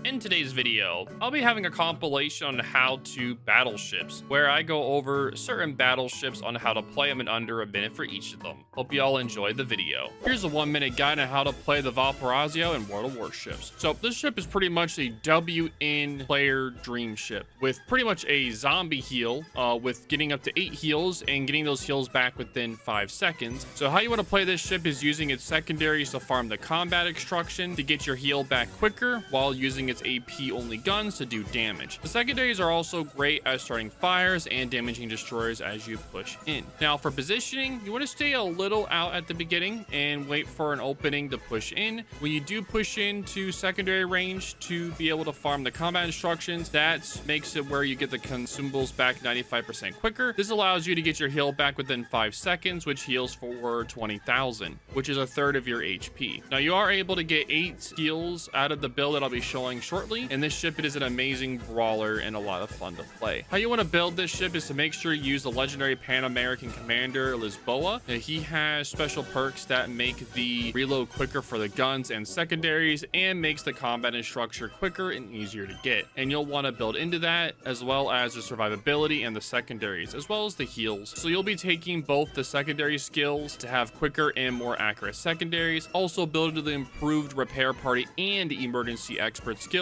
In today's video, I'll be having a compilation on how to battleships, where I go over certain battleships on how to play them in under a minute for each of them. Hope you all enjoyed the video. Here's a 1-minute guide on how to play the Valparaíso in World of Warships. So this ship is pretty much a WN player dream ship, with pretty much a zombie heal, with getting up to 8 heals and getting those heals back within 5 seconds. So how you want to play this ship is using its secondaries to farm the combat extraction to get your heal back quicker, while using its AP only guns to do damage. The secondaries are also great at starting fires and damaging destroyers as you push in. Now for positioning, you want to stay a little out at the beginning and wait for an opening to push in. When you do push into secondary range to be able to farm the combat instructions, that makes it where you get the consumables back 95% quicker. This allows you to get your heal back within 5 seconds, which heals for 20,000, which is a third of your HP. Now you are able to get 8 heals out of the build that I'll be showing shortly, and this ship, it is an amazing brawler and a lot of fun to play. How you want to build this ship is to make sure you use the legendary Pan-American commander Lisboa. He has special perks that make the reload quicker for the guns and secondaries, and makes the combat and structure quicker and easier to get. And you'll want to build into that, as well as the survivability and the secondaries, as well as the heals. So you'll be taking both the secondary skills to have quicker and more accurate secondaries, also build into the improved repair party and emergency expert skills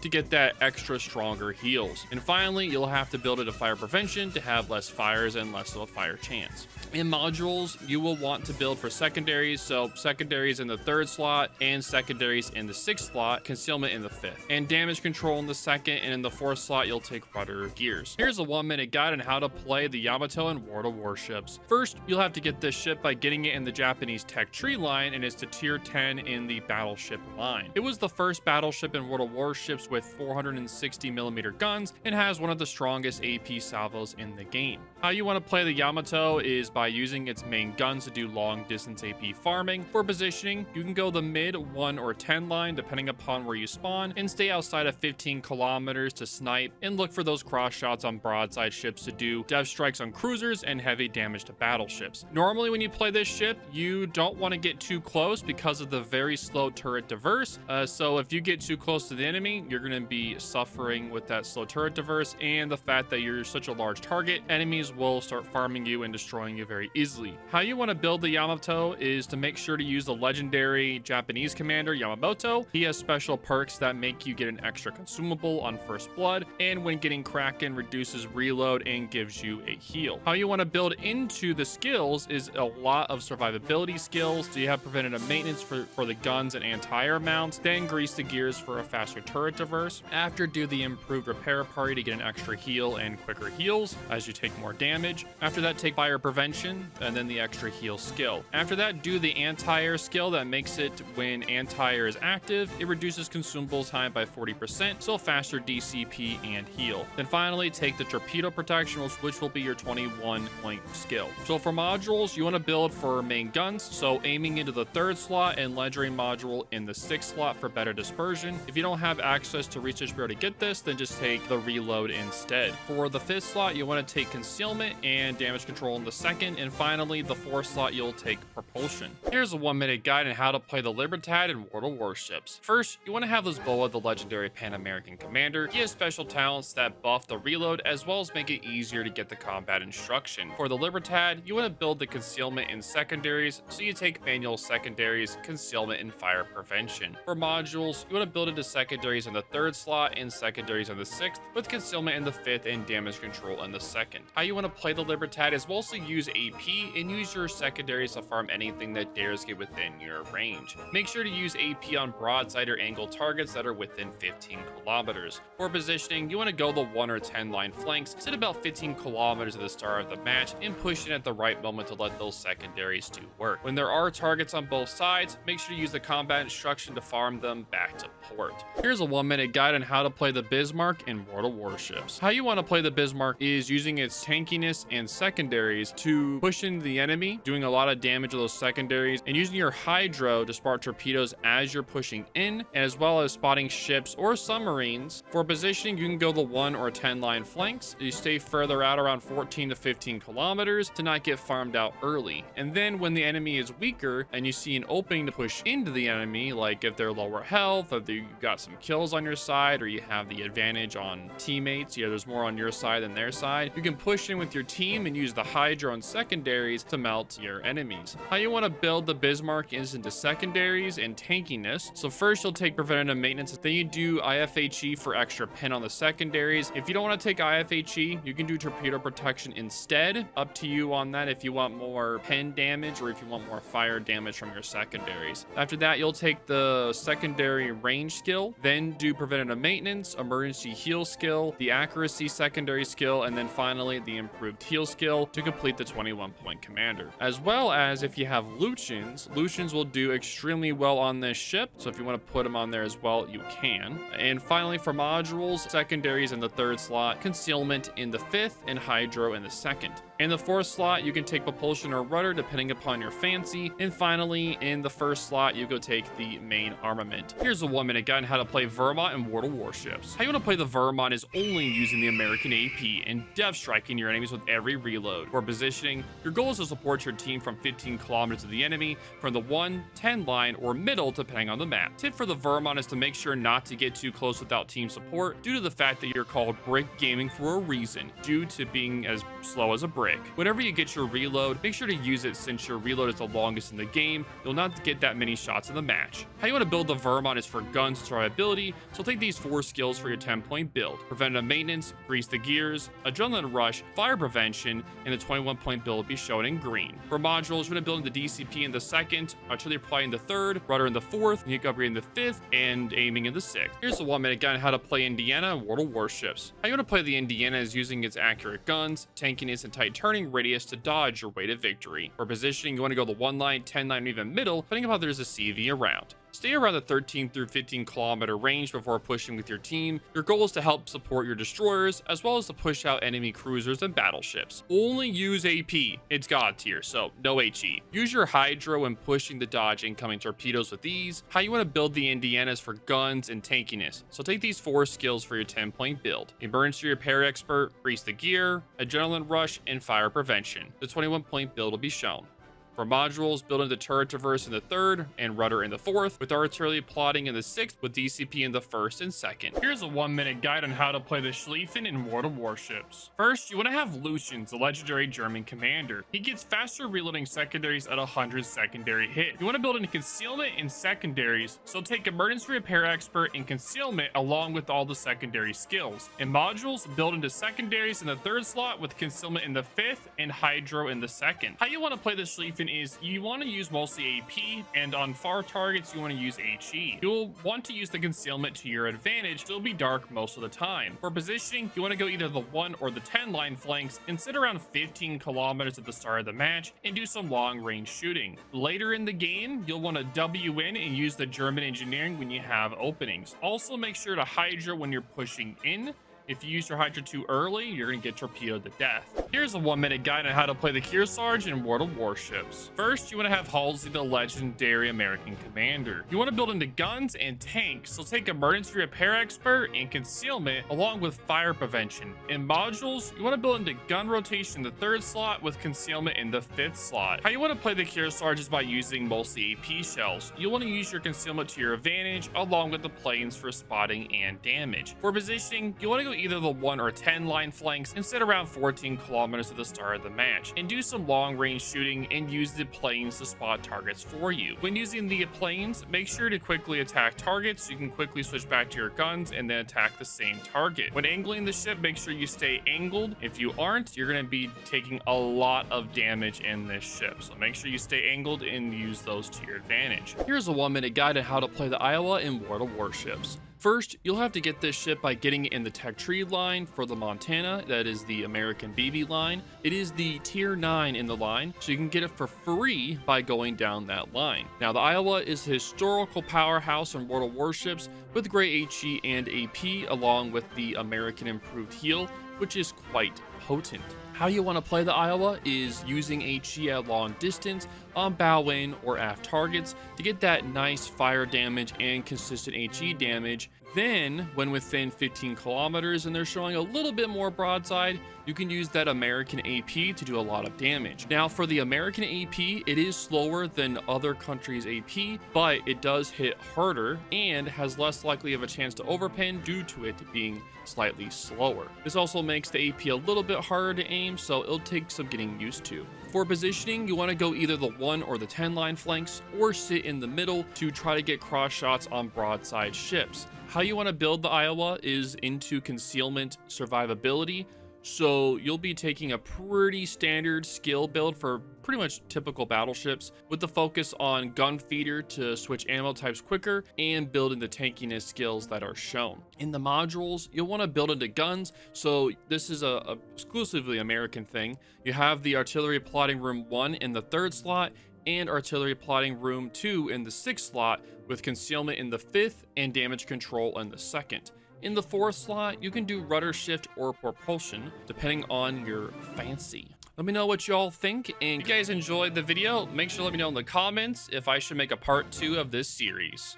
to get that extra stronger heals. And finally, you'll have to build it to fire prevention to have less fires and less of a fire chance. In modules, you will want to build for secondaries, so secondaries in the 3rd slot and secondaries in the 6th slot, concealment in the 5th, and damage control in the 2nd, and in the 4th slot you'll take rudder gears. Here's a 1-minute guide on how to play the YAMATO in World of Warships. First, you'll have to get this ship by getting it in the Japanese tech tree line, and it's to tier 10 in the battleship line. It was the first battleship in World of Warships with 460mm guns and has one of the strongest AP salvos in the game. How you want to play the Yamato is by using its main guns to do long distance AP farming. For positioning, you can go the mid, 1 or 10 line depending upon where you spawn, and stay outside of 15 kilometers to snipe and look for those cross shots on broadside ships to do death strikes on cruisers and heavy damage to battleships. Normally when you play this ship, you don't want to get too close because of the very slow turret diverse. So if you get too close to the enemy, you're going to be suffering with that slow turret diverse, and the fact that you're such a large target, enemies will start farming you and destroying you very easily. How you want to build the Yamato is to make sure to use the legendary Japanese commander Yamamoto. He has special perks that make you get an extra consumable on first blood, and when getting Kraken reduces reload and gives you a heal. How you want to build into the skills is a lot of survivability skills. So you have preventative maintenance for the guns and anti-air mounts, then grease the gears for a faster turret diverse. After, do the improved repair party to get an extra heal and quicker heals as you take more damage. After that, take fire prevention and then the extra heal skill. After that, do the anti-air skill that makes it when anti-air is active, it reduces consumable time by 40%, so faster DCP and heal. Then finally, take the torpedo protection, which will be your 21 point skill. So for modules, you want to build for main guns, so aiming into the 3rd slot and legendary module in the 6th slot for better dispersion. If you don't have access to research bureau to get this, then just take the reload instead. For the 5th slot, you want to take concealment and damage control in the 2nd, and finally the 4th slot you'll take propulsion. Here's a 1-minute guide on how to play the Libertad in World of Warships. First, you want to have Lisboa, the legendary Pan-American commander. He has special talents that buff the reload as well as make it easier to get the combat instruction. For the Libertad, you want to build the concealment in secondaries, so you take manual secondaries, concealment, and fire prevention. For modules, you want to build into secondaries in the 3rd slot and secondaries in the 6th, with concealment in the 5th and damage control in the 2nd. How you want to play the Libertad is mostly use AP and use your secondaries to farm anything that dares get within your range. Make sure to use AP on broadside or angle targets that are within 15 kilometers. For positioning, you want to go the 1 or 10 line flanks, sit about 15 kilometers at the start of the match, and push in at the right moment to let those secondaries do work. When there are targets on both sides, make sure to use the combat instruction to farm them back to port. Here's a 1-minute guide on how to play the Bismarck in World of Warships. How you want to play the Bismarck is using its tankiness and secondaries to to push into the enemy, doing a lot of damage to those secondaries, and using your hydro to spot torpedoes as you're pushing in, as well as spotting ships or submarines. For positioning, you can go the 1 or 10 line flanks. You stay further out around 14 to 15 kilometers to not get farmed out early. And then when the enemy is weaker and you see an opening to push into the enemy, like if they're lower health, or you got some kills on your side, or you have the advantage on teammates, there's more on your side than their side, you can push in with your team and use the hydro and secondaries to melt your enemies. How you want to build the Bismarck is into secondaries and tankiness. So first you'll take preventative maintenance, then you do IFHE for extra pen on the secondaries. If you don't want to take IFHE, you can do torpedo protection instead. Up to you on that if you want more pen damage or if you want more fire damage from your secondaries. After that, you'll take the secondary range skill, then do preventative maintenance, emergency heal skill, the accuracy secondary skill, and then finally the improved heal skill to complete the 21-point commander. As well as if you have Lucians will do extremely well on this ship, so if you want to put them on there as well, you can. And finally, for modules, secondaries in the 3rd slot, concealment in the 5th, and hydro in the 2nd. In the 4th slot, you can take propulsion or rudder depending upon your fancy. And finally, in the 1st slot, you go take the main armament. Here's a 1-minute guide on how to play Vermont in World of Warships. How you want to play the Vermont is only using the American AP and depth striking your enemies with every reload. For positioning, your goal is to support your team from 15 kilometers of the enemy, from the 1, 10 line, or middle depending on the map. Tip for the Vermont is to make sure not to get too close without team support, due to the fact that you're called brick gaming for a reason, due to being as slow as a brick. Whenever you get your reload, make sure to use it since your reload is the longest in the game. You'll not get that many shots in the match. How you want to build the Vermont is for guns and survivability, so take these 4 skills for your 10-point build. Preventative maintenance, grease the gears, adrenaline rush, fire prevention, and the 21-point build will be shown in green. For modules, you're going to build the DCP in the 2nd, artillery supply in the 3rd, rudder in the 4th, nuke upgrade in the 5th, and aiming in the 6th. Here's a 1-minute guide on how to play Indiana in World of Warships. How you want to play the Indiana is using its accurate guns, tankiness, and tight turning radius to dodge your way to victory. For positioning, you want to go the 1 line, 10 line, or even middle, depending on how there's a CV around. Stay around the 13 through 15 kilometer range before pushing with your team. Your goal is to help support your destroyers, as well as to push out enemy cruisers and battleships. Only use AP. It's God tier, so no HE. Use your hydro when pushing the dodge incoming torpedoes with ease. How you want to build the Indianas for guns and tankiness. So take these 4 skills for your 10-point build. Emergency repair expert, grease the gear, adrenaline rush, and fire prevention. The 21-point build will be shown. For modules, build into turret traverse in the 3rd and rudder in the 4th, with artillery plotting in the 6th, with DCP in the 1st and 2nd. Here's a 1-minute guide on how to play the SCHLIEFFEN in World of Warships. First, you want to have Lucians, the legendary German commander. He gets faster reloading secondaries at 100 secondary hit. You want to build into concealment and secondaries, so take emergency repair expert and concealment along with all the secondary skills. In modules, build into secondaries in the 3rd slot, with concealment in the 5th and hydro in the 2nd. How you want to play the SCHLIEFFEN is you want to use mostly AP, and on far targets you want to use HE. You'll want to use the concealment to your advantage, so it'll be dark most of the time. For positioning, you want to go either the 1 or the 10 line flanks and sit around 15 kilometers at the start of the match and do some long range shooting. Later in the game, you'll want to W in and use the German engineering when you have openings. Also make sure to hydro when you're pushing in. If you use your Hydra too early, you're going to get torpedoed to death. Here's a 1-minute guide on how to play the KEARSARGE in World of Warships. First, you want to have Halsey, the legendary American commander. You want to build into guns and tanks, so take emergency repair expert and concealment along with fire prevention. In modules, you want to build into gun rotation in the 3rd slot with concealment in the 5th slot. How you want to play the KEARSARGE is by using mostly AP shells. You want to use your concealment to your advantage along with the planes for spotting and damage. For positioning, you want to go either the 1 or 10 line flanks and sit around 14 kilometers at the start of the match and do some long range shooting and use the planes to spot targets for you. When using the planes, make sure to quickly attack targets so you can quickly switch back to your guns and then attack the same target. When angling the ship, make sure you stay angled. If you aren't, you're going to be taking a lot of damage in this ship, so make sure you stay angled and use those to your advantage. Here's a 1-minute guide on how to play the Iowa in World of Warships. First, you'll have to get this ship by getting it in the tech tree line for the Montana, that is the American BB line. It is the tier 9 in the line, so you can get it for free by going down that line. Now, the Iowa is a historical powerhouse in World of Warships with great HE and AP, along with the American improved heal. which is quite potent. How you want to play the Iowa is using HE at long distance on bow in or aft targets to get that nice fire damage and consistent HE damage. Then, when within 15 kilometers and they're showing a little bit more broadside, you can use that American AP to do a lot of damage. Now, for the American AP, it is slower than other countries' AP, but it does hit harder and has less likely of a chance to overpin due to it being slightly slower. This also makes the AP a little bit harder to aim, so it'll take some getting used to. For positioning, you want to go either the 1 or the 10 line flanks or sit in the middle to try to get cross shots on broadside ships. How you want to build the Iowa is into concealment survivability. So you'll be taking a pretty standard skill build for pretty much typical battleships with the focus on gun feeder to switch ammo types quicker and building the tankiness skills that are shown. In the modules, you'll want to build into guns. So this is a exclusively American thing. You have the artillery plotting room 1 in the 3rd slot and artillery plotting room 2 in the 6th slot, with concealment in the 5th and damage control in the 2nd. In the 4th slot, you can do rudder shift or propulsion, depending on your fancy. Let me know what y'all think, and if you guys enjoyed the video, make sure to let me know in the comments if I should make a part 2 of this series.